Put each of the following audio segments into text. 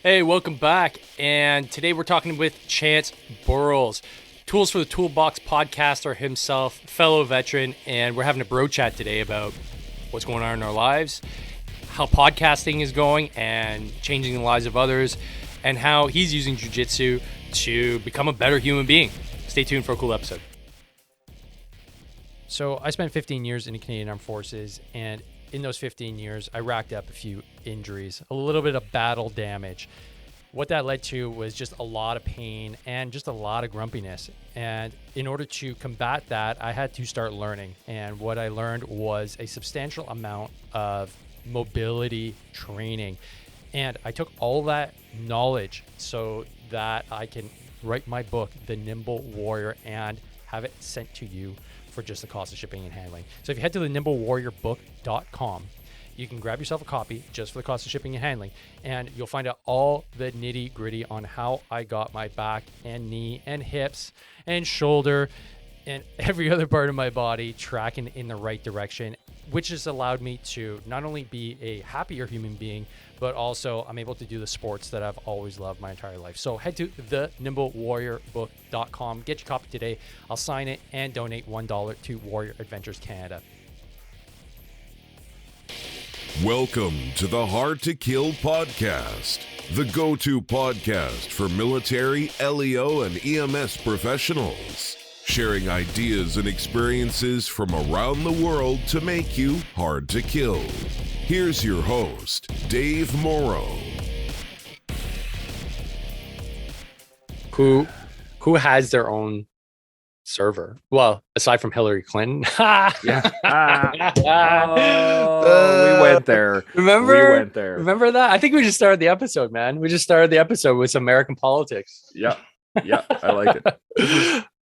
Hey, welcome back. And today we're talking with Chance Burles, Tools for the Toolbox podcaster himself, fellow veteran, and we're having a bro chat today about what's going on in our lives, how podcasting is going and changing the lives of others, and how he's using jiu-jitsu to become a better human being. Stay tuned for a cool episode. So I spent 15 years in the Canadian Armed Forces, and in those 15 years, I racked up a few injuries, a little bit of battle damage. What that led to was just a lot of pain and just a lot of grumpiness. And in order to combat that, I had to start learning. And what I learned was a substantial amount of mobility training. And I took all that knowledge so that I can write my book, The Nimble Warrior, and have it sent to you for just the cost of shipping and handling. So if you head to thenimble.warriorbook.com, you can grab yourself a copy just for the cost of shipping and handling, and you'll find out all the nitty gritty on how I got my back and knee and hips and shoulder and every other part of my body tracking in the right direction, which has allowed me to not only be a happier human being, but also I'm able to do the sports that I've always loved my entire life. So head to thenimble.warriorbook.com, get your copy today. I'll sign it and donate $1 to Warrior Adventures Canada. Welcome to the Hard to Kill podcast, the go-to podcast for military, LEO, and EMS professionals, sharing ideas and experiences from around the world to make you hard to kill. Here's your host, Dave Morrow. Who has their own server? Well, aside from Hillary Clinton. Yeah. We went there. Remember that? I think we just started the episode, man. We just started the episode with some American politics. Yeah, I like it.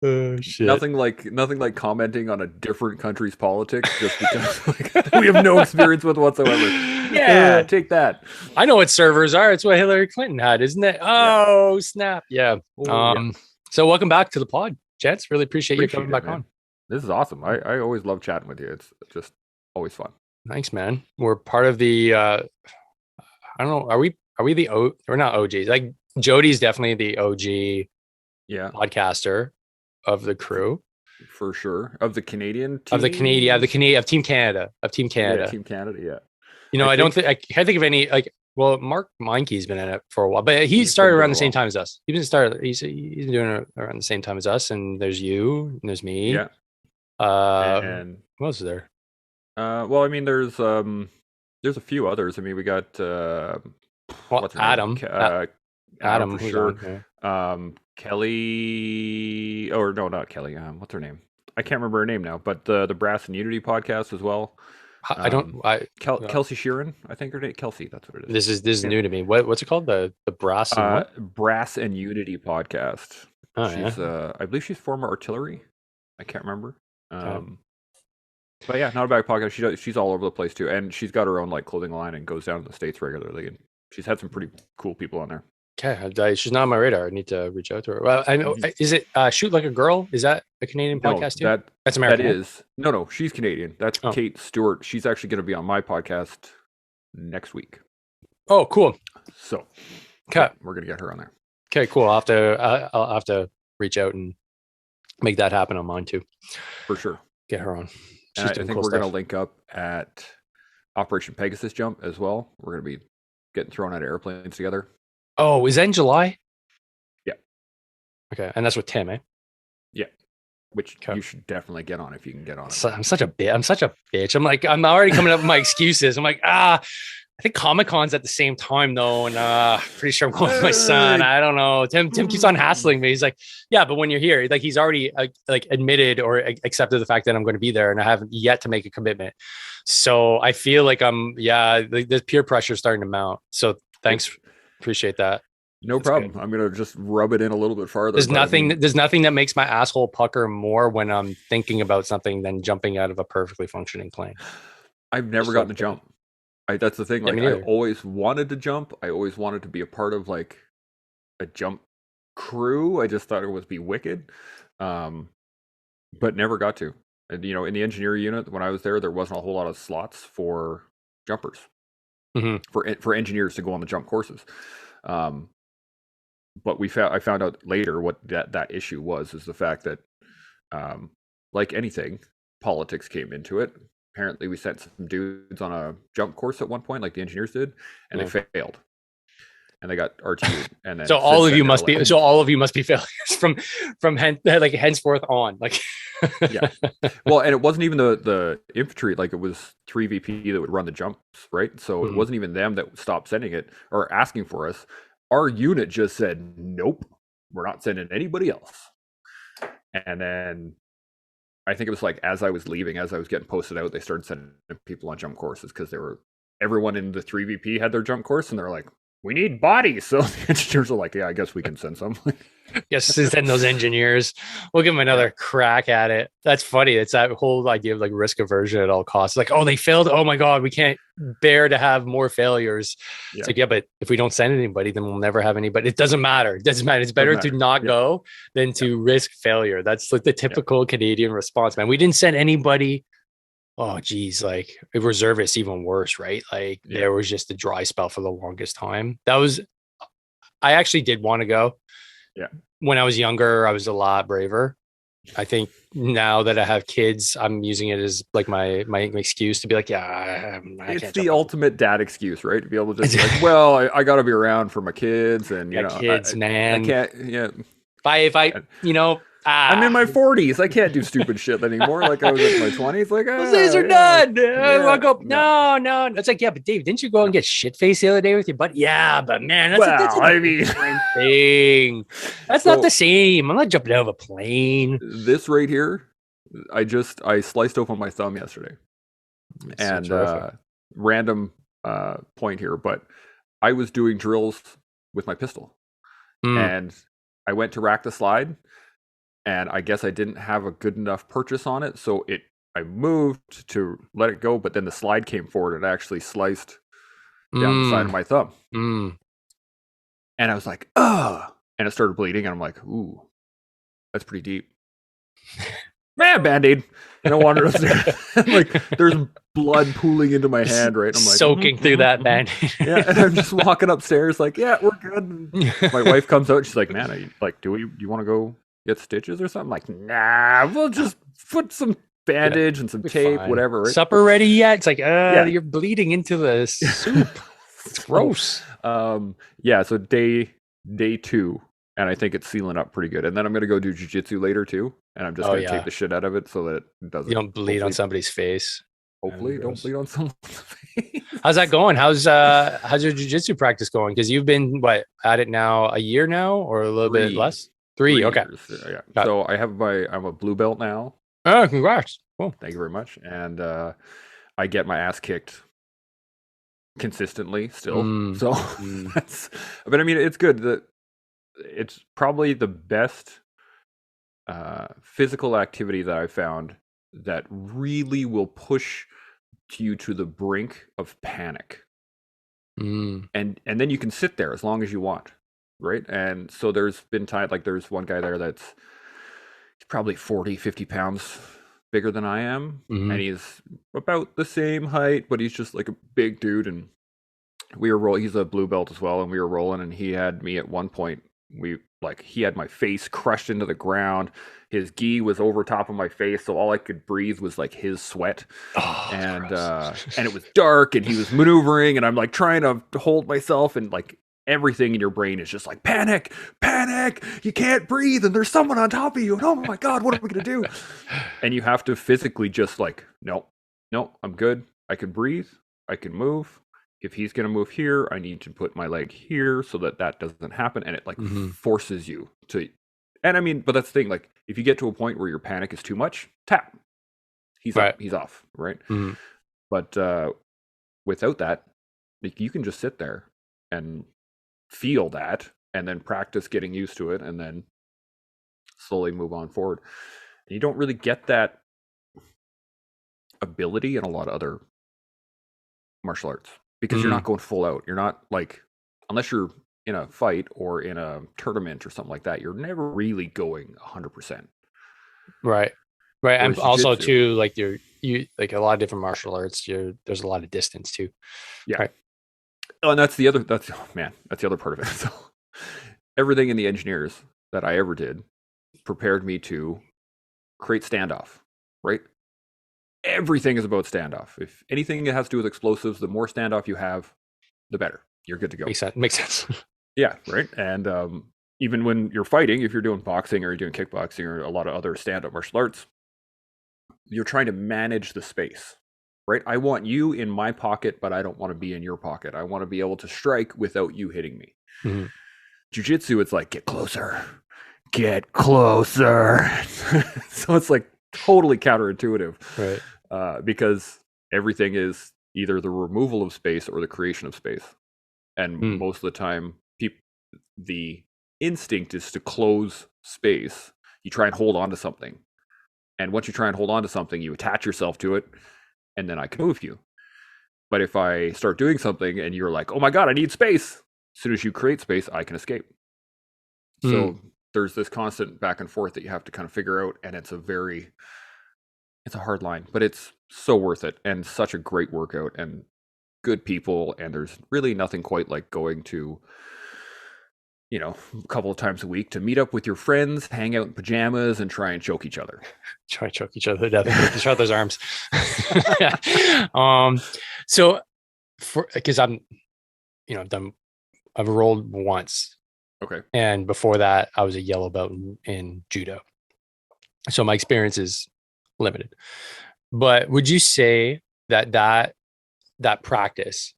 Oh, shit. Nothing like commenting on a different country's politics just because we have no experience with whatsoever. Yeah, take that. I know what servers are. It's what Hillary Clinton had, isn't it? Oh, yeah. Snap. Yeah. Yeah. So welcome back to the pod, Jets. Really appreciate you coming back on. This is awesome. I always love chatting with you. It's just always fun. Thanks, man. We're part of the I don't know, are we the we're not OGs. Like Jody's definitely the OG podcaster of the crew. For sure. Of the Canadian team? Of Team Canada. Yeah, Team Canada, yeah. You know, I can't think of any, like, well, Mark Meinke's been in it for a while, but he started around the same time as us. He's been doing it around the same time as us, and there's you, and there's me. Yeah. And what else is there? Well, I mean, there's a few others. I mean, we got what's her Adam. name? Adam for sure. Kelly. Kelly, or no, not Kelly. What's her name? I can't remember her name now. But the Brass and Unity podcast as well. Kelsey Sheeran, I think her name. Kelsey, that's what it is. This is new to me. What's it called? The Brass and Brass and Unity podcast. Oh, she's I believe she's former artillery. I can't remember. But yeah, not a bad podcast. She's all over the place too, and she's got her own like clothing line and goes down to the States regularly. And she's had some pretty cool people on there. Okay, she's not on my radar. I need to reach out to her. Well, I know. Is it Shoot Like a Girl? Is that a Canadian podcast too? That's American. That is. No, she's Canadian. That's Kate Stewart. She's actually going to be on my podcast next week. Oh, cool. So, okay, we're going to get her on there. Okay, cool. I'll have to reach out and make that happen on mine too. For sure. Get her on. I think we're going to link up at Operation Pegasus Jump as well. We're going to be getting thrown out of airplanes together. Oh, is that in July? Yeah. Okay, and that's with Tim, eh? Yeah. Which you should definitely get on if you can get on it. I'm such a bitch. I'm already coming up with my excuses. I'm like, I think Comic-Con's at the same time though, and pretty sure I'm going with my son. I don't know. Tim keeps on hassling me. He's like, yeah, but when you're here, like he's already like admitted or accepted the fact that I'm going to be there, and I haven't yet to make a commitment. So I feel like the peer pressure is starting to mount. So thanks. Appreciate that. No problem. Good. I'm gonna just rub it in a little bit farther. There's nothing that makes my asshole pucker more when I'm thinking about something than jumping out of a perfectly functioning plane. I've never gotten to jump. That's the thing. Like I always wanted to jump. I always wanted to be a part of like a jump crew. I just thought it would be wicked, but never got to. And you know, in the engineer unit when I was there wasn't a whole lot of slots for jumpers. For engineers to go on the jump courses. But I found out later what that issue was, is the fact that, like anything, politics came into it. Apparently, we sent some dudes on a jump course at one point, like the engineers did, and they failed, and they got RTU'd. And then so all of you must be failures from henceforth on. Like, yeah. Well, and it wasn't even the infantry. Like, it was 3VP that would run the jumps, right? So it wasn't even them that stopped sending it or asking for us. Our unit just said, nope, we're not sending anybody else. And then I think it was like, as I was leaving, as I was getting posted out, they started sending people on jump courses, because everyone in the 3VP had their jump course, and they're like, we need bodies. So the engineers are like, yeah, I guess we can send some. Yes, send those engineers. We'll give them another crack at it. That's funny. It's that whole idea of like risk aversion at all costs. Like, oh, they failed. Oh my God, we can't bear to have more failures. It's like, yeah, but if we don't send anybody, then we'll never have anybody. It doesn't matter. It doesn't matter. It's better to not go than to risk failure. That's like the typical Canadian response, man. We didn't send anybody. Oh, geez, like reservists, even worse, right? Like there was just a dry spell for the longest time. I actually did want to go. Yeah. When I was younger, I was a lot braver. I think now that I have kids, I'm using it as like my excuse to be like, yeah, it's the ultimate dad excuse, right? To be able to just like, well, I got to be around for my kids, and kids, man. I can't. Yeah. If I, I'm in my 40s. I can't do stupid shit anymore. Like I was in my 20s. Like those days are done. I want to go. No. It's like, yeah, but Dave, didn't you go and get shit faced the other day with your buddy? Yeah, but man, that's a different thing. That's not the same. I'm not jumping out of a plane. This right here, I sliced open my thumb yesterday, and random point here, but I was doing drills with my pistol, and I went to rack the slide. And I guess I didn't have a good enough purchase on it, so I moved to let it go, but then the slide came forward and actually sliced down the side of my thumb. And I was like, ugh! And it started bleeding, and I'm like, ooh, that's pretty deep. Man, Band-Aid. And I wandered upstairs. Like, there's blood pooling into my hand, right? I'm like, soaking through that Band-Aid. Yeah, and I'm just walking upstairs like, yeah, we're good. And my wife comes out, she's like, man, do you want to go get stitches or something? Like, nah, we'll just put some bandage and some tape, fine. Whatever. Right? Supper ready yet? It's like, you're bleeding into the soup. It's gross. So day 2, and I think it's sealing up pretty good. And then I'm gonna go do jiu-jitsu later too, and I'm just gonna take the shit out of it so that it doesn't. You don't bleed on somebody's face. Hopefully, don't bleed on someone's face. How's that going? How's your jiu-jitsu practice going? Because you've been at it now a year now, or a little bit less. 3 okay. Years. Yeah. So I'm a blue belt now. Oh, congrats. Cool. Thank you very much. And I get my ass kicked consistently still. So but I mean, it's good. It's probably the best physical activity that I've found that really will push you to the brink of panic. And then you can sit there as long as you want. Right. And so there's been times, like there's one guy there that's probably 40, 50 pounds bigger than I am. And he's about the same height, but he's just like a big dude. And we were rolling. He's a blue belt as well. And we were rolling, and he had me at one point. He had my face crushed into the ground. His gi was over top of my face, so all I could breathe was like his sweat. And it was dark, and he was maneuvering, and I'm like trying to hold myself, and like everything in your brain is just like panic, you can't breathe, and there's someone on top of you, and oh my God, what are we gonna do? And you have to physically just like, no, I'm good, I can breathe, I can move. If he's gonna move here, I need to put my leg here so that doesn't happen. And it like forces you to. And I mean, but that's the thing, like if you get to a point where your panic is too much, tap, he's off, right? But without that, like, you can just sit there and feel that, and then practice getting used to it, and then slowly move on forward. And you don't really get that ability in a lot of other martial arts, because you're not going full out. You're not like, unless you're in a fight or in a tournament or something like that, you're never really going 100%. Right. And also too, like you like a lot of different martial arts, there's a lot of distance too. Yeah. Right. Oh, and that's the other part of it. So everything in the engineers that I ever did prepared me to create standoff, right? Everything is about standoff. If anything that has to do with explosives, the more standoff you have, the better. You're good to go. Makes sense. Yeah, right. And even when you're fighting, if you're doing boxing or you're doing kickboxing or a lot of other stand-up martial arts, you're trying to manage the space, right? I want you in my pocket, but I don't want to be in your pocket. I want to be able to strike without you hitting me. Mm-hmm. Jiu-jitsu, it's like, get closer. So it's like totally counterintuitive, Right? because everything is either the removal of space or the creation of space, and most of the time, the instinct is to close space. You try and hold on to something, and once you try and hold on to something, you attach yourself to it, and then I can move you. But if I start doing something and you're like, oh my god, I need space, as soon as you create space, I can escape. So there's this constant back and forth that you have to kind of figure out, and it's a hard line, but it's so worth it, and such a great workout, and good people, and there's really nothing quite like going to, a couple of times a week to meet up with your friends, hang out in pajamas, and try and choke each other. Try to choke each other to death and break each other's arms. So because I've rolled once. Okay. And before that, I was a yellow belt in judo. So my experience is limited. But would you say that practice,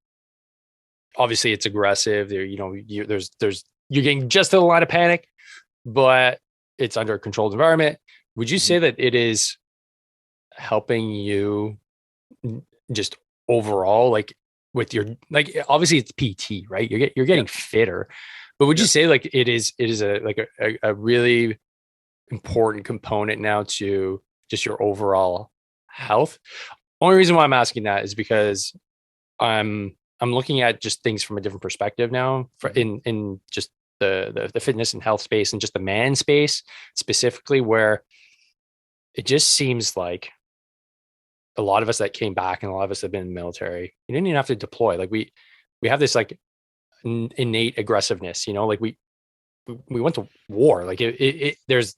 obviously it's aggressive there, you're getting just to the line of panic, but it's under a controlled environment. Would you say that it is helping you just overall, like with your, like, obviously it's PT, right? You're getting fitter, but would you say like it is a really important component now to just your overall health? Only reason why I'm asking that is because I'm looking at just things from a different perspective now, in just the fitness and health space, and just the man space specifically, where it just seems like a lot of us that came back and a lot of us that have been in the military, you didn't even have to deploy. Like we have this like innate aggressiveness, like we went to war. Like there's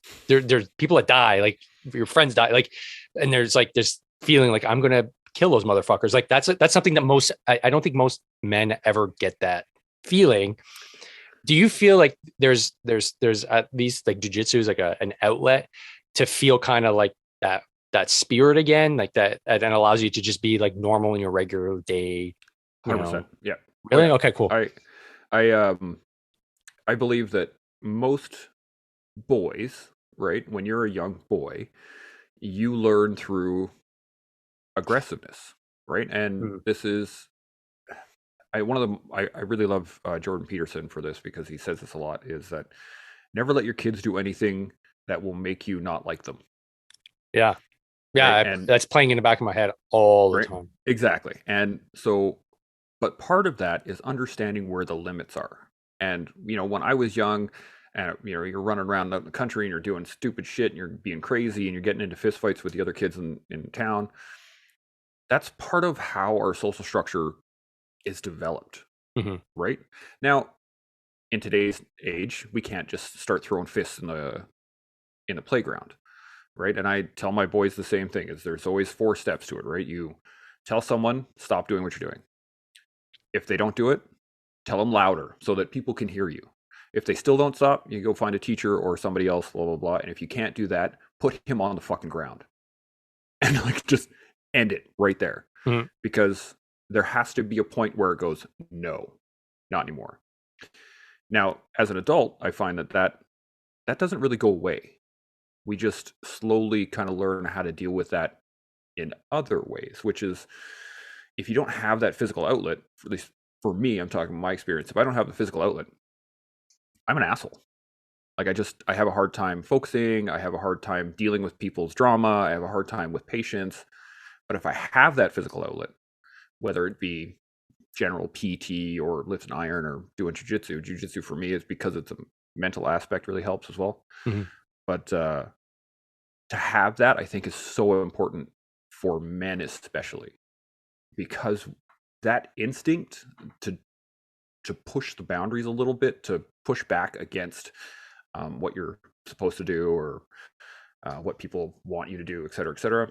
people that die, like your friends die, like, and there's like this feeling like I'm gonna kill those motherfuckers. Like that's something that I don't think most men ever get that feeling. Do you feel like there's at least like jiu-jitsu is like an outlet to feel kind of like that spirit again, like that, and allows you to just be like normal in your regular day? 100%. Yeah. Really? Oh, yeah. Okay, cool. I believe that most boys, right, when you're a young boy, you learn through aggressiveness, right? And this is, I really love Jordan Peterson for this, because he says this a lot, is that never let your kids do anything that will make you not like them. Yeah. Yeah. Right? That's playing in the back of my head all the time. Exactly. And so, but part of that is understanding where the limits are. And, when I was young, and, you're running around the country and you're doing stupid shit and you're being crazy and you're getting into fistfights with the other kids in town. That's part of how our social structure is developed, right? Now, in today's age, we can't just start throwing fists in the playground, right? And I tell my boys the same thing: is there's always 4 steps to it, right? You tell someone, stop doing what you're doing. If they don't do it, tell them louder so that people can hear you. If they still don't stop, you go find a teacher or somebody else, blah, blah, blah. And if you can't do that, put him on the fucking ground and like just end it right there. Because there has to be a point where it goes, no, not anymore. Now, as an adult, I find that doesn't really go away. We just slowly kind of learn how to deal with that in other ways, which is, if you don't have that physical outlet, at least for me, I'm talking my experience, if I don't have the physical outlet, I'm an asshole. Like I have a hard time focusing. I have a hard time dealing with people's drama. I have a hard time with patience. But if I have that physical outlet, whether it be general PT or lifting iron or doing jiu-jitsu for me is because it's a mental aspect, really helps as well. But to have that, I think, is so important for men especially, because that instinct to to push the boundaries a little bit, to push back against what you're supposed to do, or what people want you to do, et cetera, et cetera.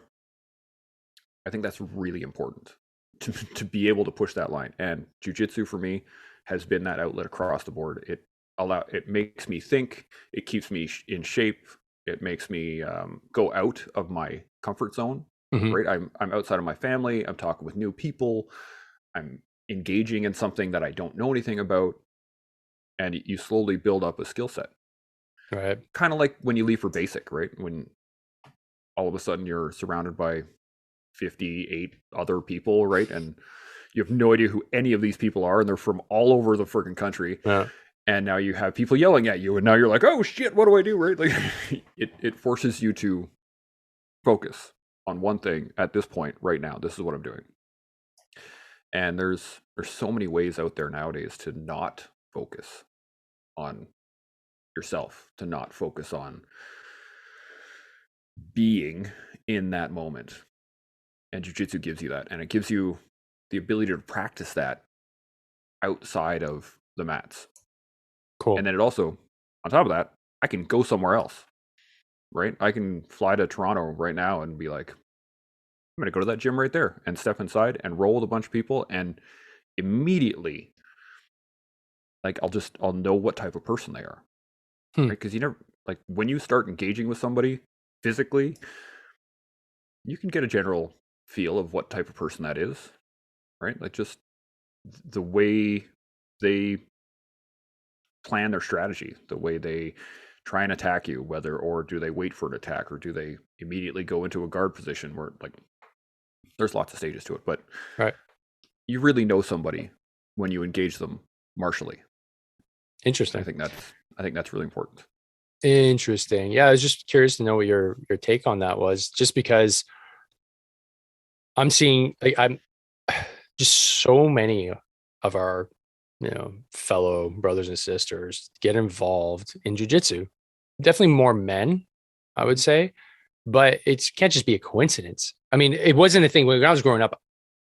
I think that's really important to be able to push that line. And jiu-jitsu for me has been that outlet across the board. It makes me think, it keeps me in shape, it makes me go out of my comfort zone. Right? I'm outside of my family, I'm talking with new people, I'm engaging in something that I don't know anything about, and you slowly build up a skill set. Right. Kind of like when you leave for basic, right? When all of a sudden you're surrounded by 58 other people, right? And you have no idea who any of these people are, and they're from all over the freaking country. Yeah. And now you have people yelling at you, and now you're like, oh shit, what do I do, right? Like it forces you to focus on one thing at this point right now. This is what I'm doing. And there's so many ways out there nowadays to not focus on yourself, to not focus on being in that moment. And jiu-jitsu gives you that, and it gives you the ability to practice that outside of the mats. Cool. And then it also, on top of that, I can go somewhere else, right? I can fly to Toronto right now and be like, I'm going to go to that gym right there and step inside and roll with a bunch of people, and immediately, like, I'll know what type of person they are, right? Because you never, like, when you start engaging with somebody physically, you can get a general feel of what type of person that is, right? Like, just the way they plan their strategy, the way they try and attack you, or do they wait for an attack, or do they immediately go into a guard position, where, like, there's lots of stages to it, but right, you really know somebody when you engage them martially. Interesting. I think that's really important. Interesting. Yeah, I was just curious to know what your take on that was, just because I'm seeing, like, I'm just so many of our, fellow brothers and sisters get involved in jiu-jitsu. Definitely more men, I would say, but it can't just be a coincidence. I mean, it wasn't a thing when I was growing up.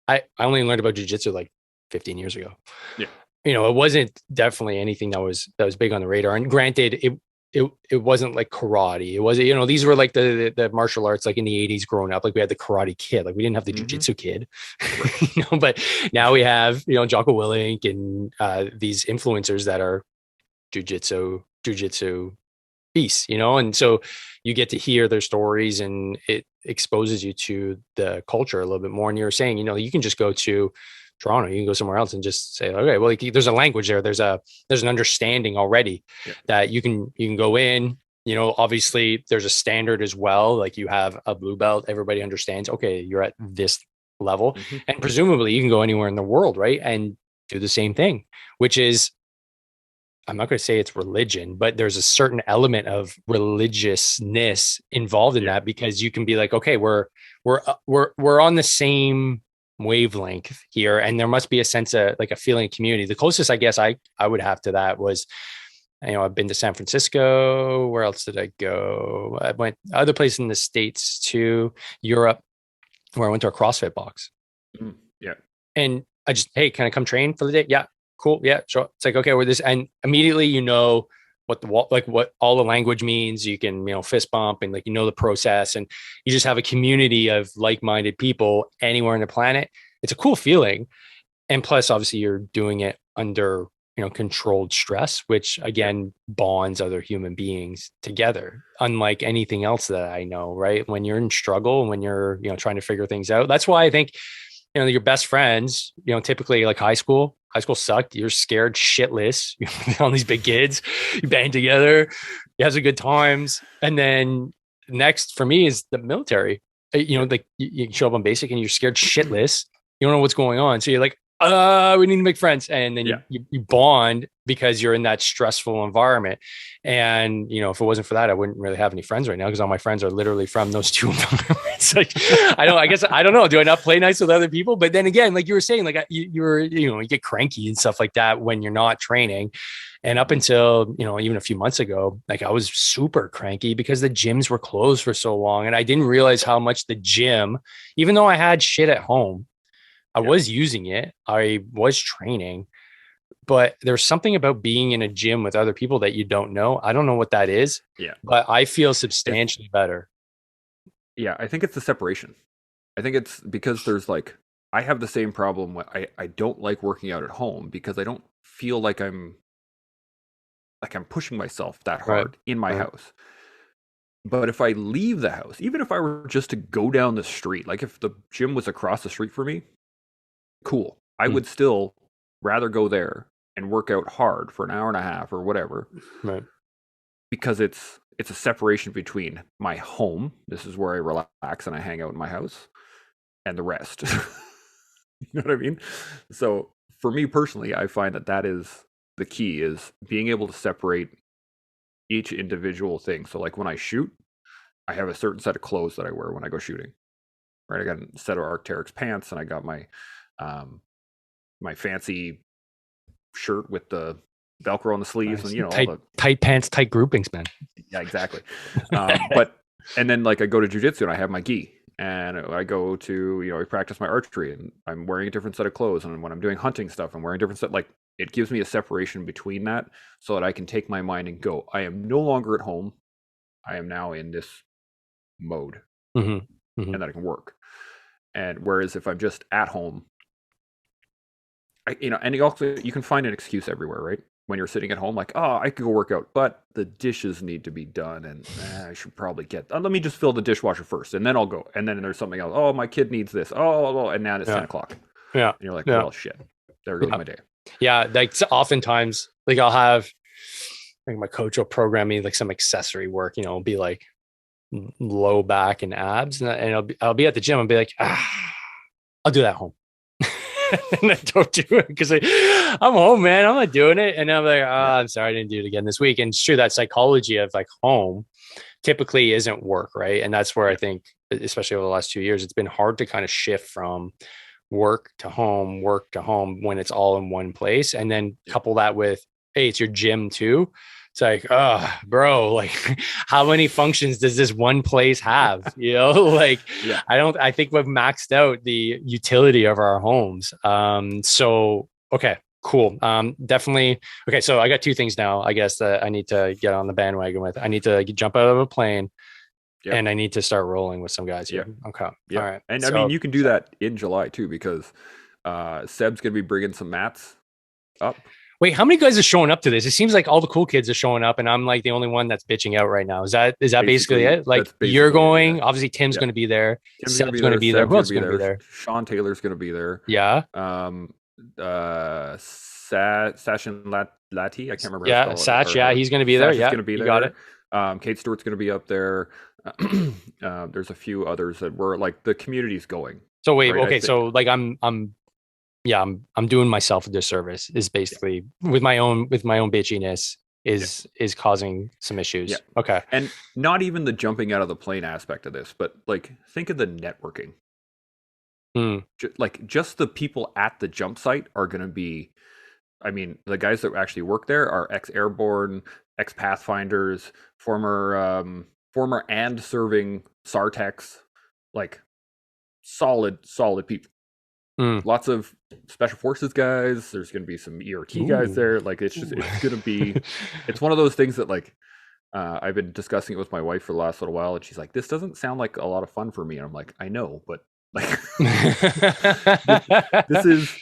I only learned about jiu-jitsu like 15 years ago. Yeah. It wasn't definitely anything that was big on the radar. And granted, it wasn't like karate. It wasn't, these were like the martial arts, like in the 80s growing up. Like, we had the Karate Kid, like we didn't have the jiu-jitsu kid, but now we have, Jocko Willink and these influencers that are jiu-jitsu beasts, and so you get to hear their stories, and it exposes you to the culture a little bit more. And you're saying, you can just go to Toronto, you can go somewhere else and just say, okay, well, like, there's a language there. There's an understanding already that you can go in, obviously there's a standard as well. Like, you have a blue belt, everybody understands, okay, you're at this level, and presumably you can go anywhere in the world, right? And do the same thing, which is, I'm not going to say it's religion, but there's a certain element of religiousness involved in that, because you can be like, okay, we're on the same wavelength here, and there must be a sense of, like, a feeling of community. The closest I guess I would have to that was, I've been to San Francisco. Where else did I go? I went other places in the States too, Europe, where I went to a CrossFit box. Yeah. And I just, hey, can I come train for the day? Yeah. Cool. Yeah, sure. It's like, okay, we're this, and immediately what all the language means. You can, fist bump, and, like, the process, and you just have a community of like-minded people anywhere on the planet. It's a cool feeling. And plus, obviously, you're doing it under, controlled stress, which again bonds other human beings together, unlike anything else that I know, right? When you're in struggle, when you're, trying to figure things out, that's why I think, your best friends, typically, like, high school sucked. You're scared shitless. All these big kids, you band together, you have some good times. And then next for me is the military. Like, you show up on basic and you're scared shitless. You don't know what's going on. So you're like, we need to make friends. And then you bond because you're in that stressful environment. And, if it wasn't for that, I wouldn't really have any friends right now, because all my friends are literally from those two environments. Like, I don't know. Do I not play nice with other people? But then again, like you were saying, like, you get cranky and stuff like that when you're not training. And up until, even a few months ago, like, I was super cranky because the gyms were closed for so long. And I didn't realize how much the gym, even though I had shit at home, I was using it, I was training, but there's something about being in a gym with other people that you don't know. I don't know what that is. Yeah. But I feel substantially better. Yeah, I think it's the separation. I think it's because there's like, I have the same problem. I don't like working out at home because I don't feel like I'm pushing myself that hard in my house. But if I leave the house, even if I were just to go down the street, like if the gym was across the street for me, cool. I would still rather go there and work out hard for an hour and a half or whatever. Right. Because it's a separation between my home, this is where I relax and I hang out in my house, and the rest. You know what I mean? So for me personally, I find that is the key, is being able to separate each individual thing. So like when I shoot, I have a certain set of clothes that I wear when I go shooting. Right? I got a set of Arc'teryx pants, and I got my my fancy shirt with the Velcro on the sleeves, and tight, all the tight pants, tight groupings, man. Yeah, exactly. And then like I go to jiu-jitsu and I have my gi, and I go to, I practice my archery and I'm wearing a different set of clothes, and when I'm doing hunting stuff, I'm wearing a different set. Like, it gives me a separation between that so that I can take my mind and go, I am no longer at home. I am now in this mode, and that I can work. And whereas if I'm just at home, and also you can find an excuse everywhere, right? When you're sitting at home, like, oh, I could go work out, but the dishes need to be done, and I should probably let me just fill the dishwasher first, and then I'll go. And then there's something else. Oh, my kid needs this. Oh, and now it's 10 o'clock. Yeah. And you're like, well, shit. There goes my day. Yeah. Like oftentimes, like I'll have, like my coach will program me like some accessory work, it'll be like low back and abs. And I'll be at the gym and be like, I'll do that at home. And I don't do it because I'm home, man. I'm not doing it. And I'm like, I'm sorry, I didn't do it again this week. And it's true, that psychology of like home typically isn't work, right? And that's where I think, especially over the last 2 years, it's been hard to kind of shift from work to home when it's all in one place. And then couple that with, hey, it's your gym too. It's like, bro, like how many functions does this one place have? I think we've maxed out the utility of our homes. So, okay, cool. Definitely. Okay. So I got two things now, I guess, that I need to get on the bandwagon with. I need to jump out of a plane. Yep. And I need to start rolling with some guys here. Yeah. Okay. Yeah. All right. And I mean, you can do that in July too, because Seb's going to be bringing some mats up. Wait, how many guys are showing up to this? It seems like all the cool kids are showing up, and I'm like the only one that's bitching out right now. Is that basically it? Like, you're going, yeah. Obviously Tim's going to be there. Seb's going to be there. Who else is going to be there? Sean Taylor's going to be there. Yeah. Sachin Lati, I can't remember. Yeah, Sach, yeah, he's going to be there. Yeah, going to be there. Got it. Kate Stewart's going to be up there. There's a few others that were like, the community's going. So wait, right? Okay, so like I'm doing myself a disservice, is basically with my own bitchiness is causing some issues. Yeah. Okay. And not even the jumping out of the plane aspect of this, but like, think of the networking. Like, just the people at the jump site are going to be, I mean, the guys that actually work there are ex-airborne, ex-pathfinders, former and serving SARTECs, like solid people. Lots of special forces guys. There's going to be some ERT guys there. Like, it's going to be, it's one of those things that, like, I've been discussing it with my wife for the last little while, and she's like, this doesn't sound like a lot of fun for me. And I'm like, I know, but like, this is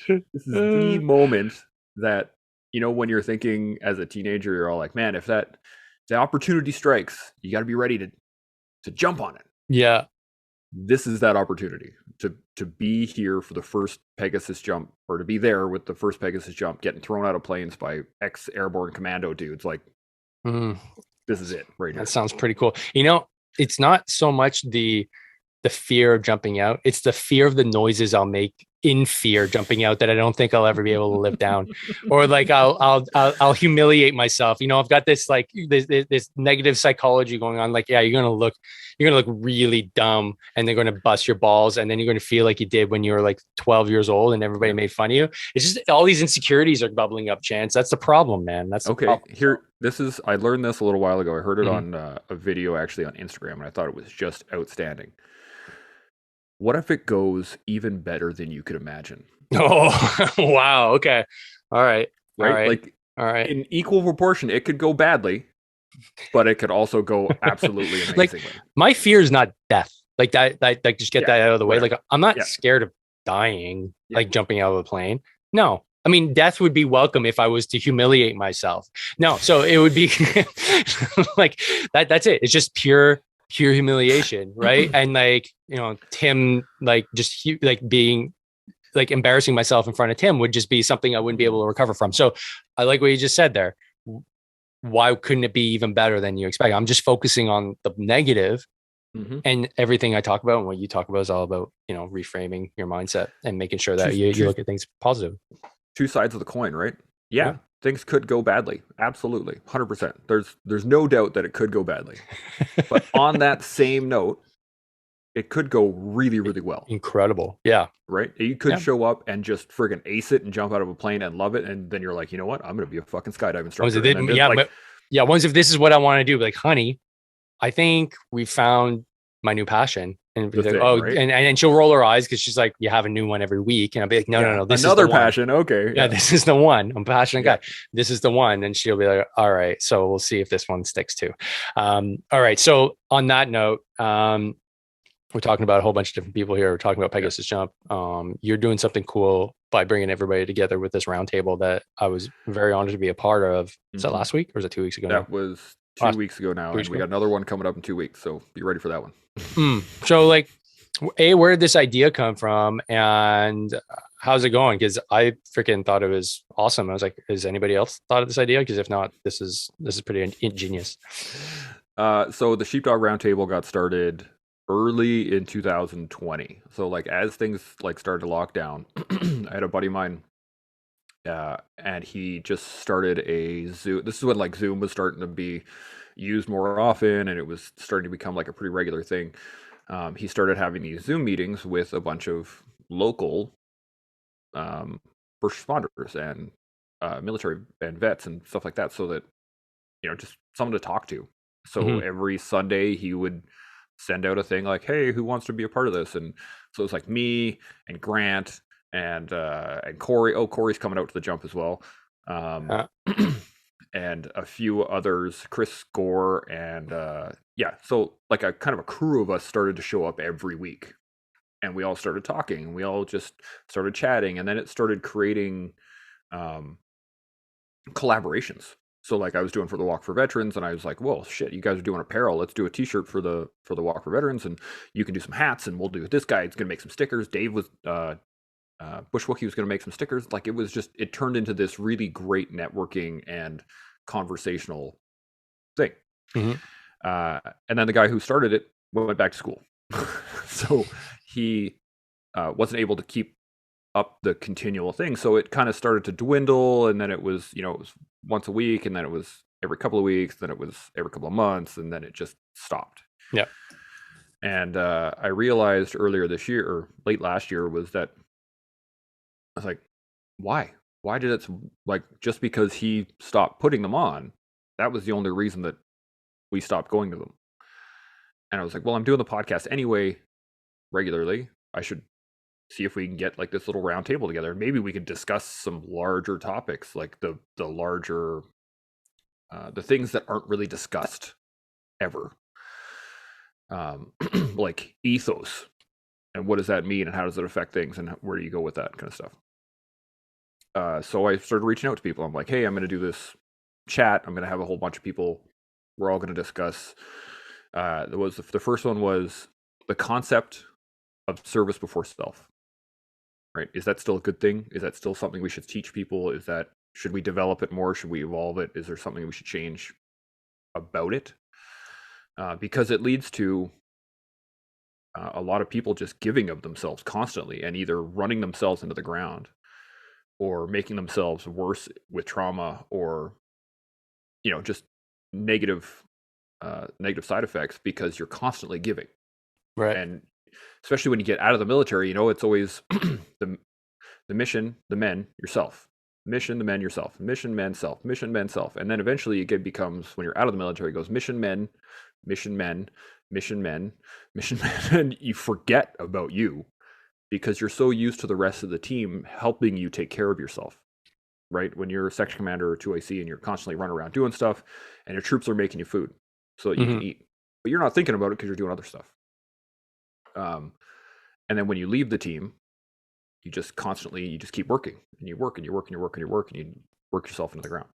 the moment that, when you're thinking as a teenager, you're all like, man, if the opportunity strikes, you got to be ready to jump on it. Yeah. This is that opportunity to be here for the first Pegasus jump, or to be there with the first Pegasus jump, getting thrown out of planes by ex-airborne commando dudes. Like, this is it right here. That sounds pretty cool. It's not so much the fear of jumping out. It's the fear of the noises I'll make in fear jumping out that I don't think I'll ever be able to live down. Or like I'll humiliate myself. I've got this like this negative psychology going on. Like, yeah, you're gonna look really dumb, and they're gonna bust your balls, and then you're gonna feel like you did when you were like 12 years old and everybody made fun of you. It's just all these insecurities are bubbling up, Chance. That's the problem, man. That's the problem. Here, I learned this a little while ago. I heard it on a video actually on Instagram, and I thought it was just outstanding. What if it goes even better than you could imagine? Oh, wow. Okay. All right. right? Like in equal proportion, it could go badly, but it could also go absolutely amazingly. Like, my fear is not death. Like that like just get that out of the way. Like, I'm not scared of dying, like jumping out of a plane. No. I mean, death would be welcome if I was to humiliate myself. No, so it would be like that's it. It's just pure humiliation, right? And like, you know, Tim, like just like being like embarrassing myself in front of Tim would just be something I wouldn't be able to recover from. So I like what you just said there. Why couldn't it be even better than you expect? I'm just focusing on the negative, and everything I talk about and what you talk about is all about, you know, reframing your mindset and making sure that you look at things positive. Two sides of the coin, right? Yeah. Things could go badly. Absolutely. 100%. There's no doubt that it could go badly. But on that same note, it could go really, really well. Incredible. Yeah. Right? You could show up and just friggin' ace it and jump out of a plane and love it. And then you're like, you know what? I'm going to be a fucking skydive instructor. Once if this is what I want to do, like, honey, I think we found my new passion. And be like, right? and she'll roll her eyes because she's like, you have a new one every week. And I'll be like, no, this another is the passion. One. Okay. Yeah, this is the one. I'm a passionate guy. This is the one. And she'll be like, all right, so we'll see if this one sticks too. All right. So on that note, we're talking about a whole bunch of different people here. We're talking about Pegasus Jump. You're doing something cool by bringing everybody together with this roundtable that I was very honored to be a part of. Is that last week or was it 2 weeks ago? That was 2 weeks ago now. And we got another one coming up in 2 weeks. So be ready for that one. So like, where did this idea come from and how's it going? Because I freaking thought it was awesome. I was like, has anybody else thought of this idea? Because if not, this is pretty ingenious. So the Sheepdog Roundtable got started early in 2020. So like as things like started to lock down, I had a buddy of mine, and he just started a Zoom. This is when like Zoom was starting to be used more often, and it was starting to become like a pretty regular thing. He started having these Zoom meetings with a bunch of local first responders and military and vets and stuff like that, so that, you know, just someone to talk to. So every Sunday he would send out a thing like, hey, who wants to be a part of this? And so it's like me and Grant and Corey. Oh, Corey's coming out to the jump as well. And a few others, Chris Gore, and so like a kind of a crew of us started to show up every week, and we all started talking, and we all just started chatting, and then it started creating collaborations. So like I was doing for the Walk for Veterans, and I was like, well, shit, you guys are doing apparel. Let's do a t-shirt for the Walk for Veterans, and you can do some hats, and we'll do this guy. It's gonna make some stickers. Dave was Bushwookie was gonna make some stickers. Like it turned into this really great networking and conversational thing. And then the guy who started it went back to school. So he wasn't able to keep up the continual thing. So it kind of started to dwindle, and then it was, you know, it was once a week, and then it was every couple of weeks, then it was every couple of months, and then it just stopped. Yeah. And I realized earlier this year, or late last year, was that I was like, why? Why did it, like, just because he stopped putting them on, that was the only reason that we stopped going to them. And I was like, well, I'm doing the podcast anyway, regularly. I should see if we can get like this little round table together. Maybe we could discuss some larger topics, like the larger, the things that aren't really discussed ever. Like ethos, and what does that mean, and how does it affect things, and where do you go with that kind of stuff. So I started reaching out to people. I'm like, hey, I'm going to do this chat. I'm going to have a whole bunch of people. We're all going to discuss. The first one was the concept of service before self. Right? Is that still a good thing? Is that still something we should teach people? Should we develop it more? Should we evolve it? Is there something we should change about it? Because it leads to a lot of people just giving of themselves constantly, and either running themselves into the ground, or making themselves worse with trauma, or, you know, just negative side effects, because you're constantly giving. Right. And especially when you get out of the military, you know, it's always the mission, the men, yourself. Mission, the men, yourself. Mission, men, self. Mission, men, self. And then eventually it becomes, when you're out of the military, it goes mission, men, mission, men, mission, men, mission, men. And you forget about you, because you're so used to the rest of the team helping you take care of yourself. right? When you're a section commander or 2AC and you're constantly running around doing stuff and your troops are making you food so that you can eat, but you're not thinking about it because you're doing other stuff. And then when you leave the team, you just keep working and you work and you work and you work and you work and you work yourself into the ground.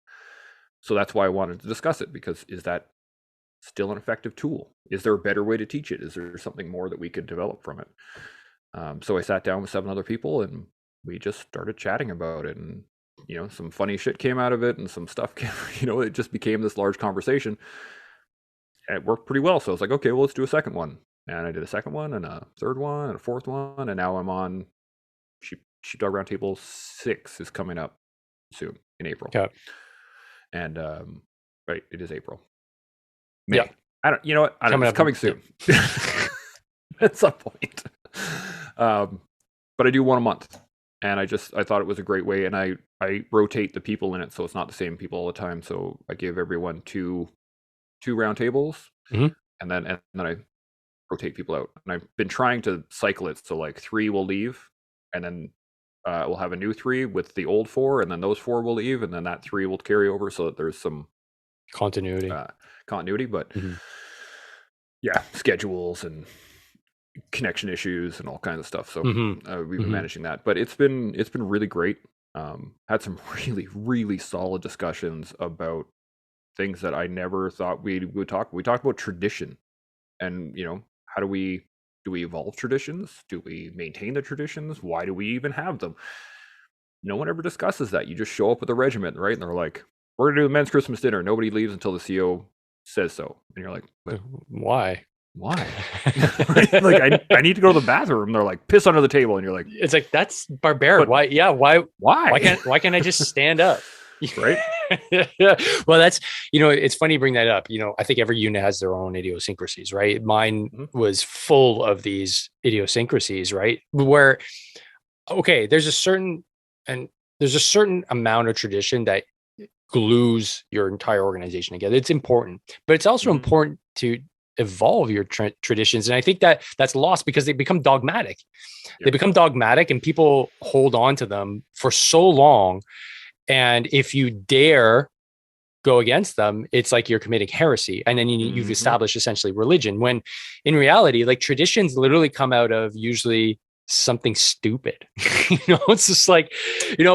So that's why I wanted to discuss it, because is that still an effective tool? Is there a better way to teach it? Is there something more that we could develop from it? So I sat down with 7 other people and we just started chatting about it, and some funny shit came out of it and some stuff came, it just became this large conversation, and it worked pretty well. So I was like, okay, well, let's do a second one. And I did a second one and a third one and a fourth one, and now I'm on Sheepdog Roundtable 6 is coming up soon in April. Okay. And right, it is April. May. Yeah. I don't know. It's coming soon. At some point. But I do one a month. And I thought it was a great way, and I rotate the people in it, so it's not the same people all the time. So I give everyone two roundtables, and then I rotate people out. And I've been trying to cycle it, so like 3 will leave, and then we'll have a new 3 with the old 4, and then those 4 will leave, and then that 3 will carry over, so that there's some continuity. But yeah, schedules and connection issues and all kinds of stuff. So we've been managing that, but it's been really great. Had some really, really solid discussions about things that I never thought we would talk. We talked about tradition, and how do we evolve traditions? Do we maintain the traditions? Why do we even have them? No one ever discusses that. You just show up with a regiment, right? And they're like, we're gonna do the men's Christmas dinner. Nobody leaves until the CO says so. And you're like, why? Like, I need to go to the bathroom. They're like, piss under the table, and you're like, it's like, that's barbaric. Why can't I just stand up? Right. Yeah. Well, that's, it's funny you bring that up. I think every unit has their own idiosyncrasies, right? Mine was full of these idiosyncrasies, right? Where, okay, there's a certain amount of tradition that glues your entire organization together. It's important, but it's also important to evolve your traditions. And I think that that's lost because they become dogmatic. They become dogmatic, and people hold on to them for so long. And if you dare go against them, it's like you're committing heresy. And then you've established essentially religion, when in reality, like, traditions literally come out of usually something stupid. It's just like,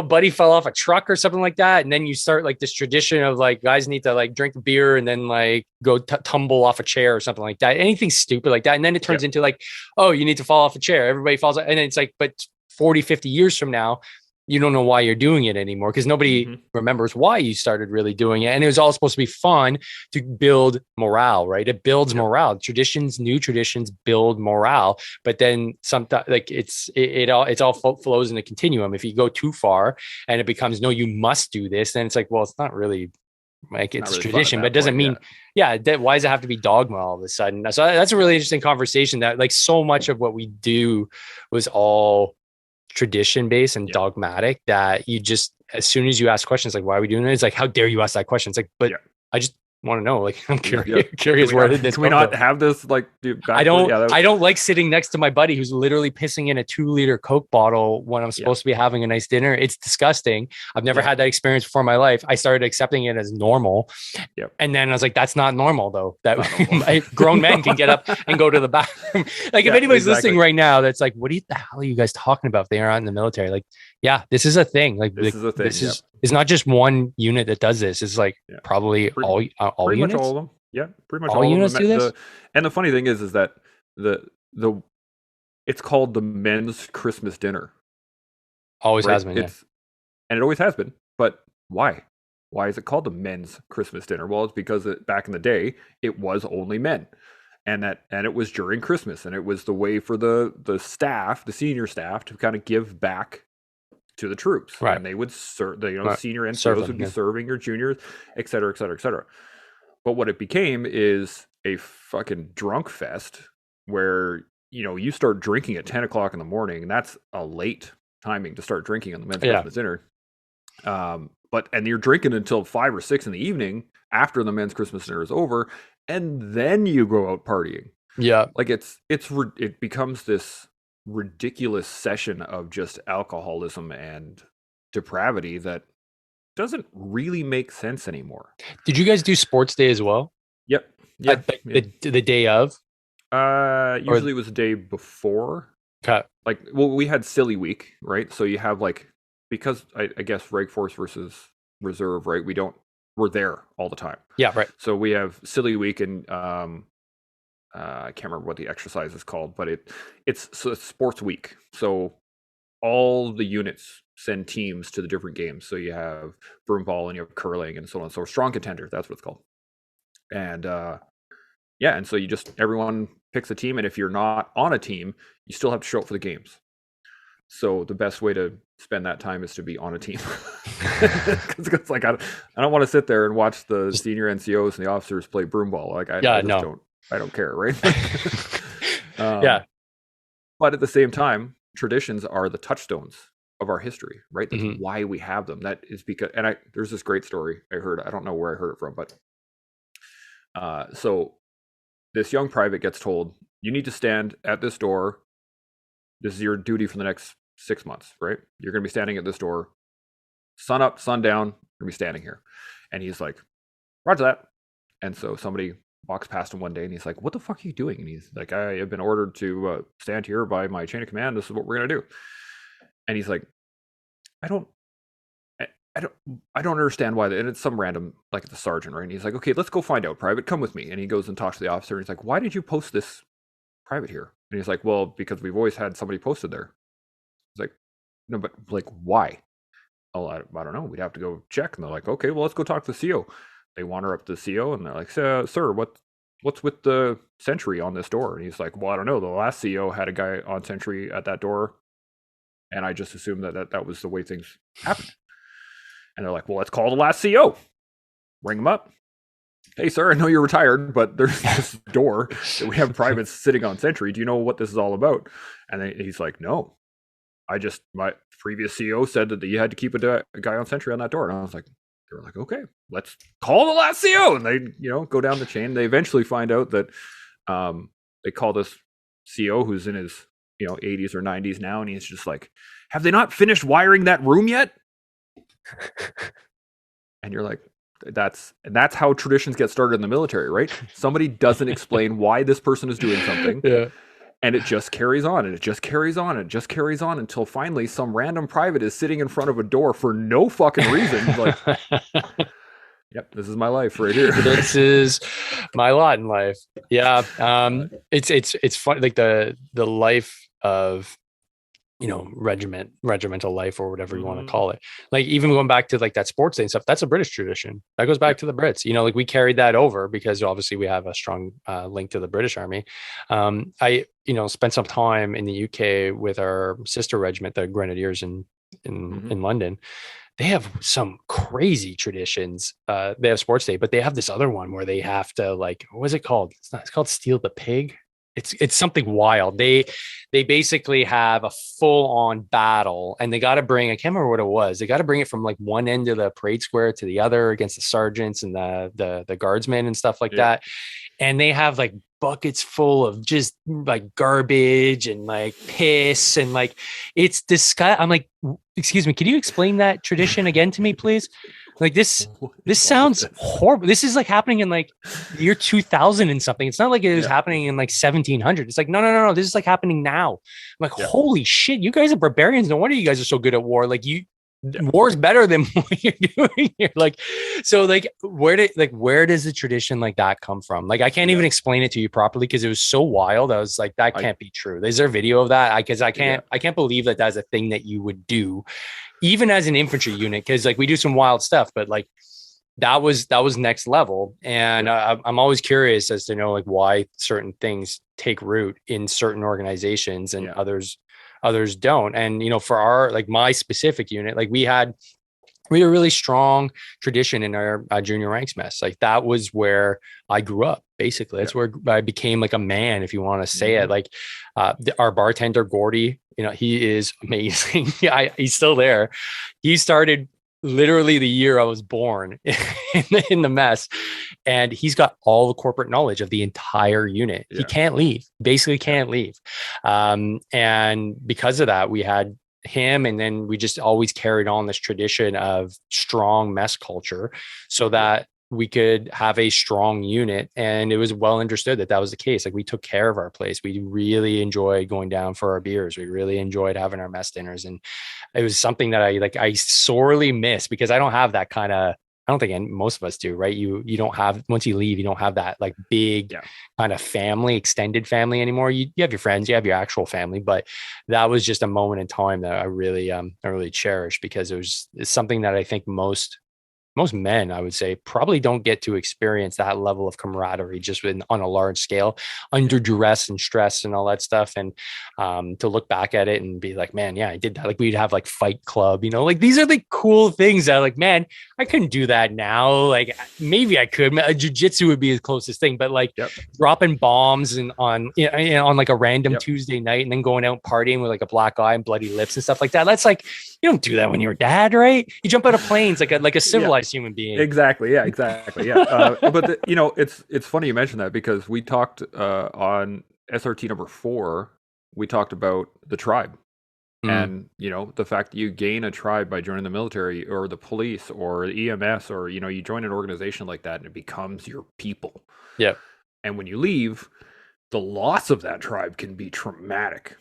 buddy fell off a truck or something like that, and then you start like this tradition of like, guys need to like drink beer and then like go tumble off a chair or something like that, anything stupid like that. And then it turns into like, oh, you need to fall off a chair, everybody falls, and then it's like, but 40-50 years from now, you don't know why you're doing it anymore, because nobody remembers why you started really doing it. And it was all supposed to be fun to build morale, right? It builds morale. New traditions build morale, but then sometimes like it all flows in a continuum. If you go too far and it becomes, no, you must do this, then it's like, well, it's not really like, it's really tradition, but it doesn't mean, why does it have to be dogma all of a sudden? So that's a really interesting conversation, that like so much of what we do was all tradition based and dogmatic, that you just, as soon as you ask questions like, why are we doing it? It's like, how dare you ask that question? It's like, but I just want to know, like, I'm curious where did this can we not have this like, I don't like sitting next to my buddy who's literally pissing in a 2-liter Coke bottle when I'm supposed to be having a nice dinner. It's disgusting. I've never had that experience before in my life. I started accepting it as normal. And then I was like, that's not normal though, that grown men can get up and go to the bathroom. Like, if anybody's listening right now that's like, what the hell are you guys talking about? They aren't in the military. Like, this is a thing. Like, this is a thing. It's not just one unit that does this. It's like probably all units. Much all of them. Yeah, pretty much all units do this. And the funny thing is that it's called the men's Christmas dinner. Always has been. And it always has been. But why? Why is it called the men's Christmas dinner? Well, it's because back in the day, it was only men. And it was during Christmas, and it was the way for the staff, the senior staff, to kind of give back to the troops, right? And they would serve, senior NCOs would be serving your juniors, et cetera, et cetera, et cetera. But what it became is a fucking drunk fest where, you start drinking at 10 o'clock in the morning, and that's a late timing to start drinking on the men's Christmas dinner. And you're drinking until 5 or 6 in the evening after the men's Christmas dinner is over, and then you go out partying. Yeah. Like, it becomes this ridiculous session of just alcoholism and depravity that doesn't really make sense anymore. Did you guys do sports day as well? Yep. Yeah. The day of? Usually it was the day before. Okay. Like, well, we had silly week, right? So you have like, because I guess reg force versus reserve, right? We're there all the time. Yeah, right. So we have silly week, and I can't remember what the exercise is called, but it's sports week. So all the units send teams to the different games. So you have broom ball and you have curling and so on. So strong contender, that's what it's called. And and so everyone picks a team, and if you're not on a team, you still have to show up for the games. So the best way to spend that time is to be on a team. Because it's like I don't want to sit there and watch the senior NCOs and the officers play broom ball. Like I don't care, right? Yeah. But at the same time, traditions are the touchstones of our history, right? That's why we have them. That is because, and there's this great story I heard. I don't know where I heard it from, but so this young private gets told, you need to stand at this door. This is your duty for the next 6 months, right? You're going to be standing at this door, sun up, sun down, you're going to be standing here. And he's like, roger that. And so somebody walks past him one day and he's like, what the fuck are you doing? And he's like, I have been ordered to stand here by my chain of command. This is what we're going to do. And he's like, I don't understand why. And it's some random, like the sergeant, right? And he's like, okay, let's go find out, private, come with me. And he goes and talks to the officer and he's like, why did you post this private here? And he's like, well, because we've always had somebody posted there. He's like, no, but like, why? Oh, I don't know. We'd have to go check. And they're like, okay, well, let's go talk to the CO. They wander up to the CO and they're like, sir, what's with the sentry on this door? And he's like, well, I don't know. The last CO had a guy on sentry at that door, and I just assumed that was the way things happened. And they're like, well, let's call the last CO. Ring him up. Hey, sir, I know you're retired, but there's this door that we have privates sitting on sentry. Do you know what this is all about? And then he's like, no. My previous CO said that you had to keep a guy on sentry on that door. And I was like, they were like, okay, let's call the last CO. And they, go down the chain. They eventually find out that they call this CO who's in his, 80s or 90s now. And he's just like, have they not finished wiring that room yet? And you're like, that's how traditions get started in the military, right? Somebody doesn't explain why this person is doing something. Yeah. And it just carries on, and it just carries on, and it just carries on until finally some random private is sitting in front of a door for no fucking reason. Like, yep, this is my life right here. This is my lot in life. Yeah. It's fun. Like the life of, regimental life or whatever you want to call it. Like even going back to like that sports day and stuff, that's a British tradition. That goes back to the Brits. Like we carried that over because obviously we have a strong link to the British Army. I spent some time in the UK with our sister regiment, the Grenadiers in London. They have some crazy traditions. They have sports day, but they have this other one where they have to what was it called? It's called Steal the Pig. It's something wild. They basically have a full on battle, and they got to bring, I can't remember what it was. They got to bring it from like one end of the parade square to the other against the sergeants and the guardsmen and stuff like that. And they have like buckets full of just like garbage and like piss and like it's disgusting. I'm like, excuse me, can you explain that tradition again to me, please? Like this sounds horrible. This is like happening in like the year 2000 and something. It's not like it was happening in like 1700. It's like, no. This is like happening now. I'm like, holy shit, you guys are barbarians. No wonder you guys are so good at war. Like war's better than what you're doing here. Like, so like, where does the tradition like that come from? Like, I can't even explain it to you properly because it was so wild. I was like, that can't be true. Is there a video of that? Because I can't believe that that's a thing that you would do, even as an infantry unit. Because like we do some wild stuff, but like that was next level. And I'm always curious as to know like why certain things take root in certain organizations and others don't. And for our like my specific unit, like we had a really strong tradition in our junior ranks mess. Like that was where I grew up. Basically, that's where I became like a man, if you want to say it. Like our bartender Gordy, he is amazing. He's still there. He started literally the year I was born in the mess, and he's got all the corporate knowledge of the entire unit. He can't leave, basically can't leave. And because of that, we had him, and then we just always carried on this tradition of strong mess culture so that we could have a strong unit. And it was well understood that that was the case. Like, we took care of our place. We really enjoyed going down for our beers. We really enjoyed having our mess dinners. And it was something that I sorely miss, because I don't have that kind of, I don't think most of us do, right? You don't have, once you leave, you don't have that like big kind of family, extended family anymore. You have your friends, you have your actual family, but that was just a moment in time that I really cherished, because it's something that I think most men, I would say, probably don't get to experience that level of camaraderie just on a large scale, under duress and stress and all that stuff. And to look back at it and be like, man, yeah, I did that. Like, we'd have like Fight Club, like these are the cool things that, like, man, I couldn't do that now. Like, maybe I could. Jiu-jitsu would be the closest thing, but like dropping bombs and on like a random Tuesday night, and then going out partying with like a black eye and bloody lips and stuff like that. That's like, you don't do that when you're a dad, right? You jump out of planes like a civilized human being. Exactly. Yeah, exactly. Yeah. But it's funny you mentioned that, because we talked on SRT number 4, we talked about the tribe. And the fact that you gain a tribe by joining the military or the police or the EMS, or you join an organization like that and it becomes your people. Yeah. And when you leave, the loss of that tribe can be traumatic.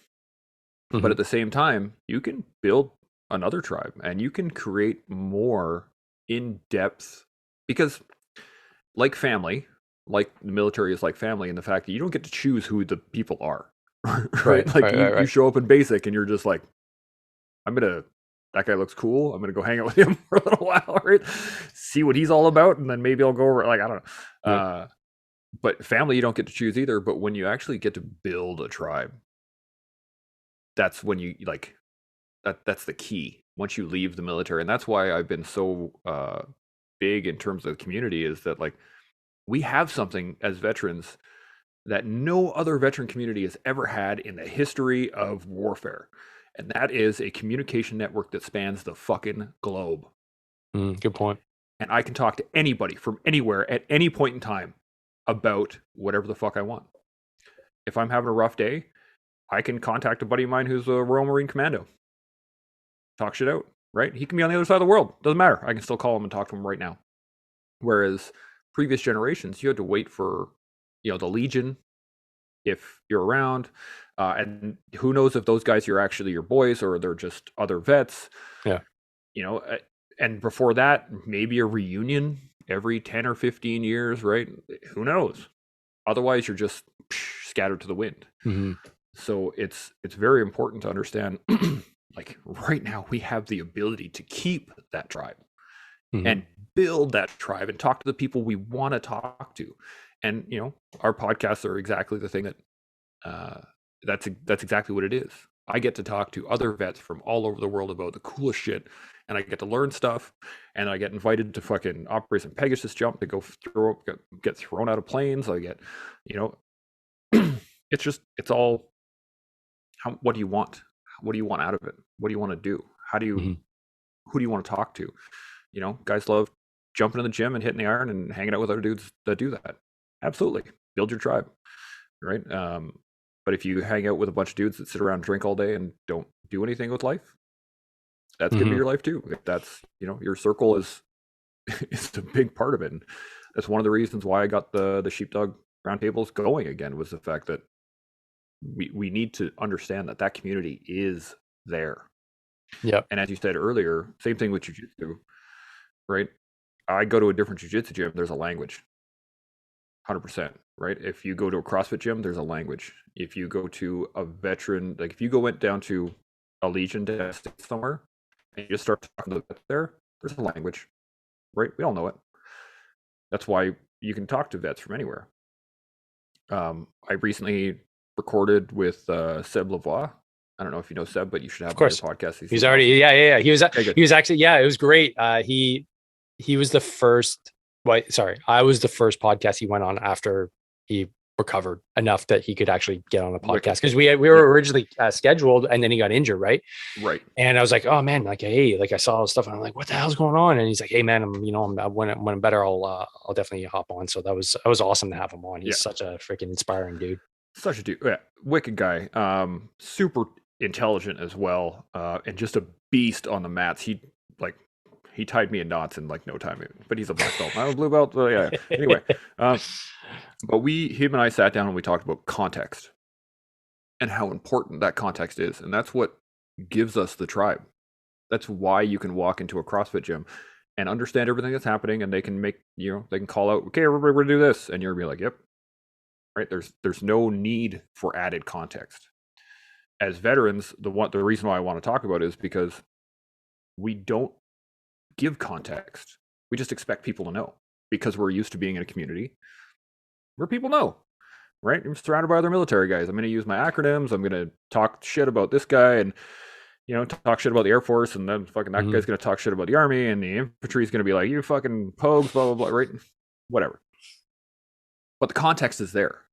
But at the same time, you can build another tribe and you can create more in-depth, because like family, like the military is like family, and the fact that you don't get to choose who the people are. Right? Like, you show up in basic and you're just like, that guy looks cool, I'm gonna go hang out with him for a little while, right? See what he's all about, and then maybe I'll go over, like, I don't know. But family, you don't get to choose either. But when you actually get to build a tribe, that's when you like that's the key once you leave the military. And that's why I've been so big in terms of the community, is that, like, we have something as veterans that no other veteran community has ever had in the history of warfare. And that is a communication network that spans the fucking globe. Good point. And I can talk to anybody from anywhere at any point in time about whatever the fuck I want. If I'm having a rough day, I can contact a buddy of mine who's a Royal Marine Commando. Talk shit out, right? He can be on the other side of the world. Doesn't matter. I can still call him and talk to him right now. Whereas previous generations, you had to wait for, the Legion, if you're around. And who knows if those guys are actually your boys or they're just other vets. Yeah. And before that, maybe a reunion every 10 or 15 years, right? Who knows? Otherwise, you're just scattered to the wind. So it's very important to understand, like, right now we have the ability to keep that tribe and build that tribe and talk to the people we want to talk to. And, our podcasts are exactly the thing that that's exactly what it is. I get to talk to other vets from all over the world about the coolest shit, and I get to learn stuff, and I get invited to fucking Operation Pegasus jump to go get thrown out of planes. I get, it's all, what do you want? What do you want out of it? What do you want to do? Who do you want to talk to? Guys love jumping in the gym and hitting the iron and hanging out with other dudes that do that. Absolutely. Build your tribe, right? But if you hang out with a bunch of dudes that sit around and drink all day and don't do anything with life, that's going to be your life too. If that's, your circle is a big part of it. And that's one of the reasons why I got the sheepdog roundtables going again, was the fact that we need to understand that community is there. Yeah. And as you said earlier, same thing with jiu-jitsu, right? I go to a different jiu-jitsu gym, there's a language. 100%, right? If you go to a CrossFit gym, there's a language. If you go to a veteran, like if you went down to a Legion desk somewhere and you just start talking to the vets there's a language, right? We all know it. That's why you can talk to vets from anywhere. I recently recorded with Seb Lavoie. I don't know if you know Seb, but you should have him on your podcast. He's already, yeah. He was actually, it was great. He was the first. I was the first podcast he went on after he recovered enough that he could actually get on a podcast, because we were originally scheduled, and then he got injured, right? And I was like, oh man, like, hey, like I saw all this stuff and I'm like, what the hell's going on? And he's like, hey man, when I'm better, I'll definitely hop on. So that was awesome to have him on. He's such a freaking inspiring dude. Such a dude. Yeah, wicked guy. Super intelligent as well, and just a beast on the mats. He tied me in knots in like no time, but he's a black belt. I'm a blue belt. Yeah. Anyway, but him and I sat down and we talked about context and how important that context is, and that's what gives us the tribe. That's why you can walk into a CrossFit gym and understand everything that's happening, and they can they can call out, okay, everybody, we're gonna do this, and you're gonna be like, yep, right. There's no need for added context. As veterans, the reason why I want to talk about it is because we don't give context. We just expect people to know because we're used to being in a community where people know, right? I'm surrounded by other military guys. I'm going to use my acronyms. I'm going to talk shit about this guy and, talk shit about the Air Force. And then fucking that guy's going to talk shit about the Army, and the infantry is going to be like, you fucking pogues, blah, blah, blah, right? Whatever. But the context is there.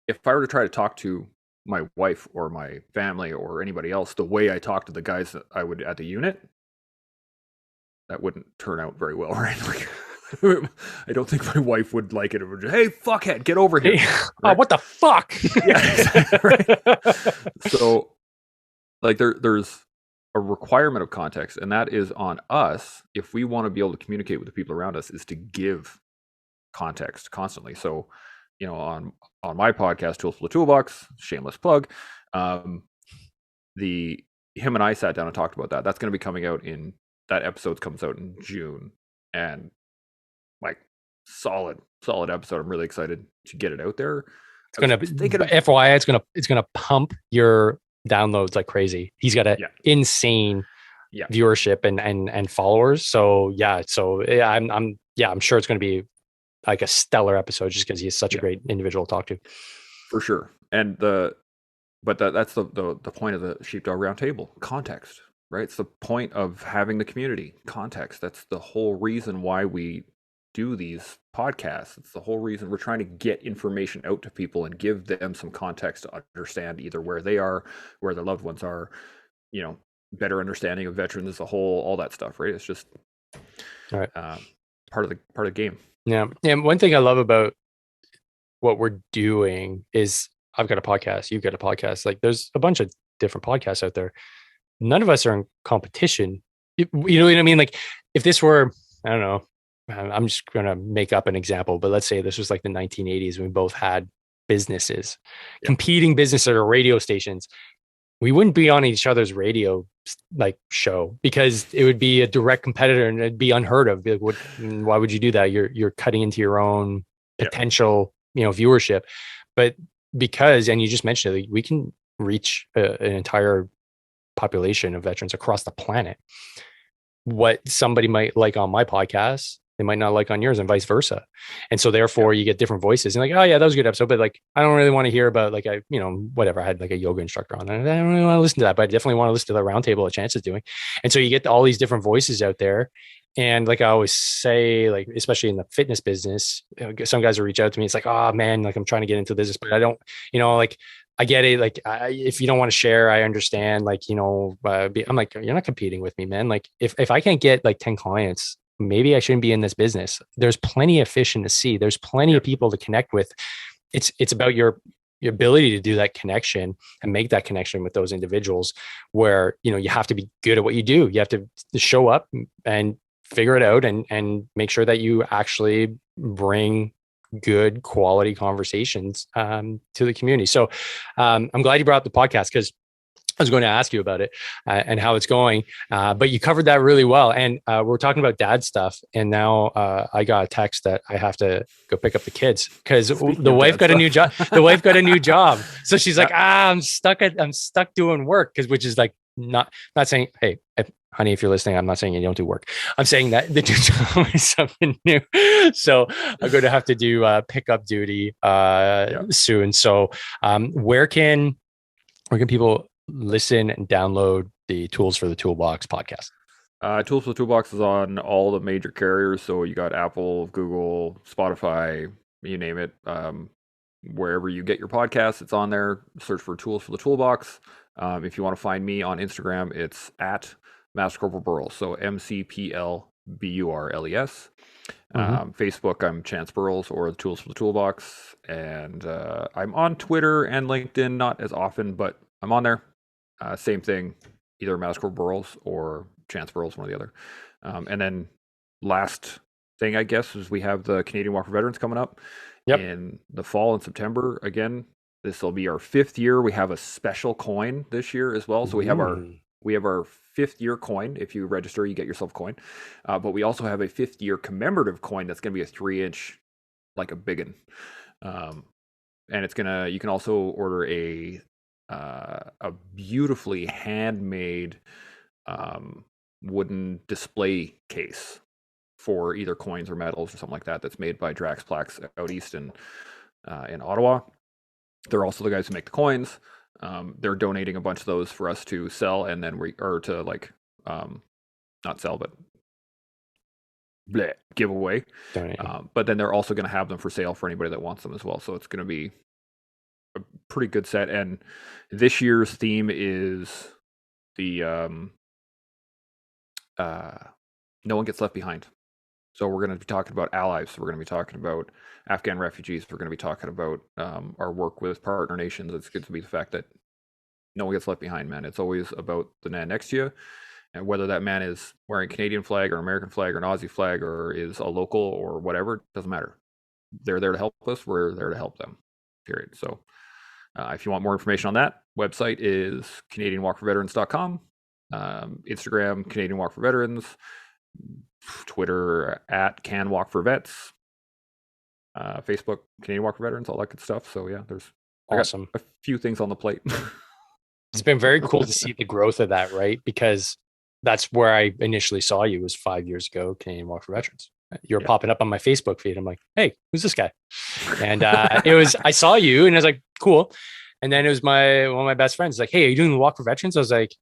If I were to try to talk to my wife or my family or anybody else the way I talk to the guys that I would at the unit, that wouldn't turn out very well, right? Like, I don't think my wife would like it. It would just, hey, fuckhead, get over here. Right? What the fuck? Yeah, exactly, right? So, like, there's a requirement of context, and that is on us if we want to be able to communicate with the people around us, is to give context constantly. So, on my podcast, Tools for the Toolbox, shameless plug, him and I sat down and talked about that. That's going to be coming out that episode comes out in June, and like solid episode. I'm really excited to get it out there. It's gonna FYI, it's gonna pump your downloads like crazy. He's got an insane viewership and followers. So I'm sure it's gonna be like a stellar episode just because he's such a great individual to talk to. For sure. And that's the point of the Sheepdog Roundtable, context. Right? It's the point of having the community, context. That's the whole reason why we do these podcasts. It's the whole reason we're trying to get information out to people and give them some context to understand either where they are, where their loved ones are, better understanding of veterans as a whole, all that stuff, right? It's just part of the game. Yeah. And one thing I love about what we're doing is I've got a podcast, you've got a podcast. Like, there's a bunch of different podcasts out there. None of us are in competition. You know what I mean? Like, if this were, I don't know, I'm just going to make up an example, but let's say this was like the 1980s when we both had businesses, competing businesses or radio stations. We wouldn't be on each other's radio like show because it would be a direct competitor and it'd be unheard of. Like, why would you do that? You're cutting into your own potential, viewership. But because, and you just mentioned it, we can reach an entire population of veterans across the planet. What somebody might like on my podcast, they might not like on yours, and vice versa. And so therefore you get different voices and like, oh yeah, that was a good episode. But like, I don't really want to hear about like, whatever. I had like a yoga instructor on and I don't really want to listen to that, but I definitely want to listen to the roundtable a Chance is doing. And so you get all these different voices out there. And like I always say, like, especially in the fitness business, some guys will reach out to me. It's like, oh man, like I'm trying to get into business, but I don't, like, I get it. Like, if you don't want to share, I understand. Like, I'm like, you're not competing with me, man. Like, if I can't get like 10 clients, maybe I shouldn't be in this business. There's plenty of fish in the sea. There's plenty of people to connect with. It's about your ability to do that connection and make that connection with those individuals where, you have to be good at what you do. You have to show up and figure it out and make sure that you actually bring good quality conversations to the community. So I'm glad you brought up the podcast because I was going to ask you about it and how it's going, but you covered that really well. And we're talking about dad stuff. And now I got a text that I have to go pick up the kids because the wife got a new job. The wife got a new job. So she's like, I'm stuck doing work. Which is like, not saying, hey, honey, if you're listening, I'm not saying you don't do work. I'm saying that the new job is something new. So I'm going to have to do pickup duty soon. So where can people listen and download the Tools for the Toolbox podcast? Tools for the Toolbox is on all the major carriers. So you got Apple, Google, Spotify, you name it. Wherever you get your podcasts, it's on there. Search for Tools for the Toolbox. If you want to find me on Instagram, it's at Master Corporal Burles. So MCPLBURLES. Facebook, I'm Chance Burles or the Tools for the Toolbox. And I'm on Twitter and LinkedIn, not as often, but I'm on there. Same thing, either Mascor Burles or Chance Burles, one or the other. And then last thing, I guess, is we have the Canadian Walk for Veterans coming up in the fall in September. Again, this will be our 5th year. We have a special coin this year as well. So we have our 5th year coin. If you register, you get yourself a coin. But we also have a 5th year commemorative coin that's going to be a 3-inch, like a big one. And it's gonna. You can also order a beautifully handmade wooden display case for either coins or medals or something like that. That's made by Drax Plaques out east in Ottawa. They're also the guys who make the coins. They're donating a bunch of those for us to sell, and then not sell, but give away. But then they're also going to have them for sale for anybody that wants them as well. So it's going to be a pretty good set. And this year's theme is the no one gets left behind. So we're going to be talking about allies. We're going to be talking about Afghan refugees. We're going to be talking about our work with partner nations. It's good to be the fact that no one gets left behind, man. It's always about the man next to you. And whether that man is wearing a Canadian flag or American flag or an Aussie flag or is a local or whatever, doesn't matter. They're there to help us. We're there to help them, period. So if you want more information on that, website is CanadianWalkForVeterans.com, Instagram, Canadian Walk for Veterans, Twitter at CanWalkForVets, Facebook, Canadian Walk for Veterans, all that good stuff. So yeah, there's awesome. A few things on the plate. It's been very cool to see the growth of that, right? Because that's where I initially saw you was 5 years ago, Canadian Walk for Veterans. You were popping up on my Facebook feed. I'm like, hey, who's this guy? And I saw you and I was like, cool. And then it was one of my best friends like, hey, are you doing the Walk for Veterans? I was like,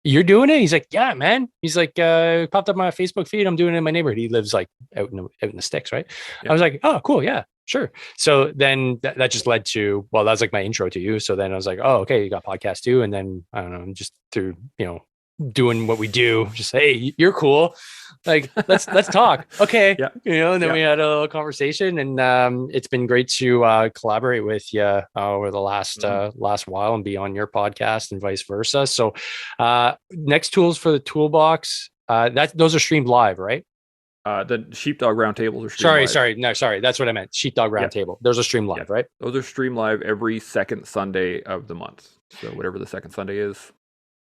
you're doing it? He's like, yeah, man. He's like, popped up my Facebook feed. I'm doing it in my neighborhood. He lives like out in the sticks, right? Yeah. I was like, oh, cool. Yeah, sure. So then that just led to, well, that was like my intro to you. So then I was like, oh, okay, you got podcast too. And then I don't know, just through, doing what we do, just hey, you're cool. Like, let's talk. Okay. Yeah. And then we had a little conversation, and it's been great to collaborate with you over the last while and be on your podcast and vice versa. So next Tools for the Toolbox, those are streamed live, right? The Sheepdog Roundtables are streamed live. Sorry. That's what I meant. Sheepdog Roundtable. Those are streamed live, right? Those are streamed live every second Sunday of the month. So whatever the second Sunday is,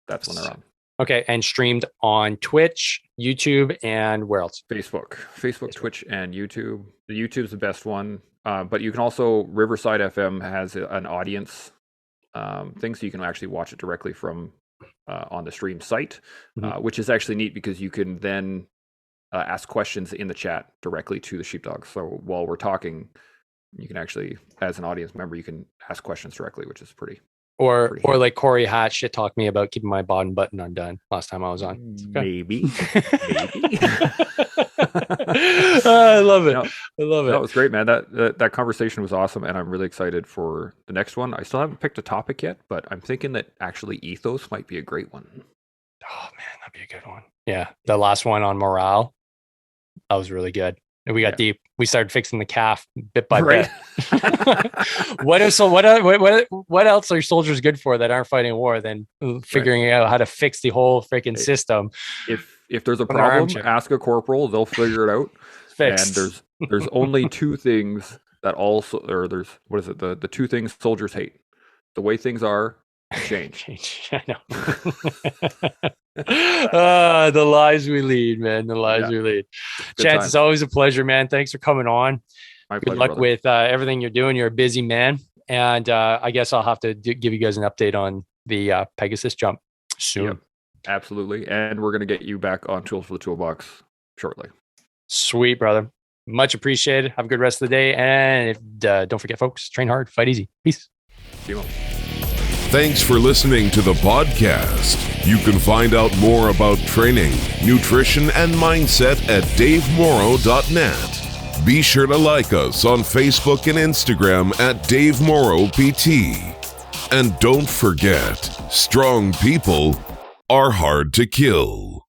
that's when they're on. Okay, and streamed on Twitch, YouTube, and where else? Facebook, Twitch, and YouTube. The YouTube's the best one, but you can also, Riverside FM has an audience thing, so you can actually watch it directly from on the stream site, which is actually neat because you can then ask questions in the chat directly to the Sheepdog. So while we're talking, you can actually, as an audience member, you can ask questions directly, which is pretty. Or like Corey Hatch shit talked me about keeping my bottom button undone last time I was on. Okay. Maybe. I love it. I love it. That was great, man. That conversation was awesome, and I'm really excited for the next one. I still haven't picked a topic yet, but I'm thinking that actually ethos might be a great one. Oh man, that'd be a good one. Yeah, the last one on morale, that was really good. And we got deep. We started fixing the calf bit by bit. What else are soldiers good for that aren't fighting war than figuring out how to fix the whole freaking system? If there's a problem, ask a corporal. They'll figure it out. Fixed. And there's only two things that the two things soldiers hate: the way things are, and change. I know. The lives we lead, man. The lives we lead. Chance, it's always a pleasure, man. Thanks for coming on. My Good pleasure, luck brother. with everything you're doing. You're a busy man. And I guess I'll have to give you guys an update on the Pegasus jump soon. Yep, absolutely. And we're going to get you back on Tools for the Toolbox shortly. Sweet, brother. Much appreciated. Have a good rest of the day. And don't forget, folks, train hard, fight easy. Peace. See you. Thanks for listening to the podcast. You can find out more about training, nutrition, and mindset at davemorrow.net. Be sure to like us on Facebook and Instagram at Dave Morrow PT. And don't forget, strong people are hard to kill.